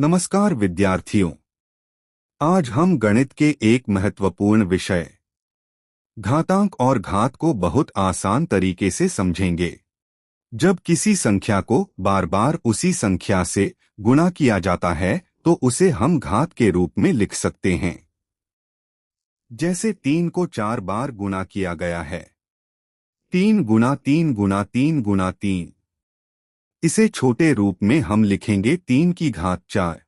नमस्कार विद्यार्थियों। आज हम गणित के एक महत्वपूर्ण विषय घातांक और घात को बहुत आसान तरीके से समझेंगे। जब किसी संख्या को बार बार उसी संख्या से गुणा किया जाता है तो उसे हम घात के रूप में लिख सकते हैं। जैसे 3 को 4 बार गुणा किया गया है, 3 गुना 3 गुना 3 गुना 3। इसे छोटे रूप में हम लिखेंगे 3 की घात 4।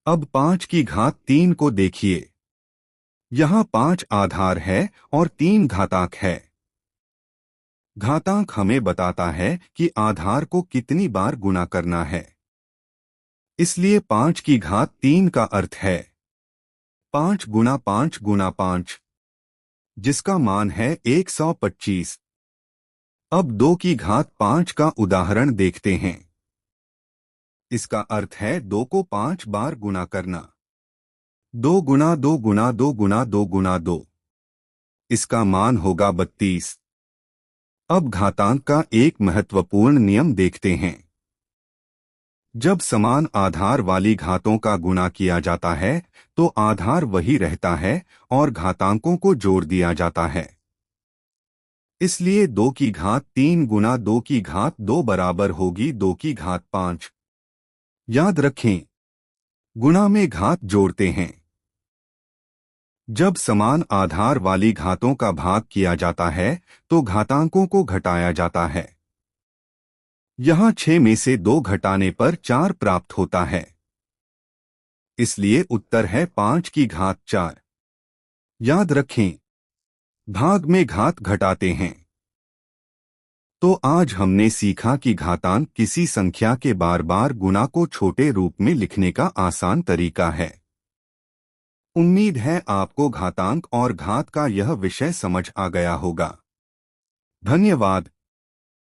अब 5 की घात 3 को देखिए। यहाँ 5 आधार है और 3 घातांक है। घातांक हमें बताता है कि आधार को कितनी बार गुणा करना है। इसलिए 5 की घात 3 का अर्थ है 5 गुना 5 गुना 5, जिसका मान है 125। अब 2 की घात 5 का उदाहरण देखते हैं। इसका अर्थ है 2 को 5 बार गुणा करना। 2 गुना 2 गुना 2 गुना 2 गुना 2, इसका मान होगा 32। अब घातांक का एक महत्वपूर्ण नियम देखते हैं। जब समान आधार वाली घातों का गुणा किया जाता है तो आधार वही रहता है और घातांकों को जोड़ दिया जाता है। इसलिए 2 की घात 3 गुना 2 की घात 2 बराबर होगी 2 की घात 5। याद रखें, गुणा में घात जोड़ते हैं। जब समान आधार वाली घातों का भाग किया जाता है तो घातांकों को घटाया जाता है। यहाँ 6 में से 2 घटाने पर 4 प्राप्त होता है। इसलिए उत्तर है 5 की घात 4। याद रखें, भाग में घात घटाते हैं। तो आज हमने सीखा कि घातांक किसी संख्या के बार बार गुणा को छोटे रूप में लिखने का आसान तरीका है। उम्मीद है आपको घातांक और घात का यह विषय समझ आ गया होगा। धन्यवाद।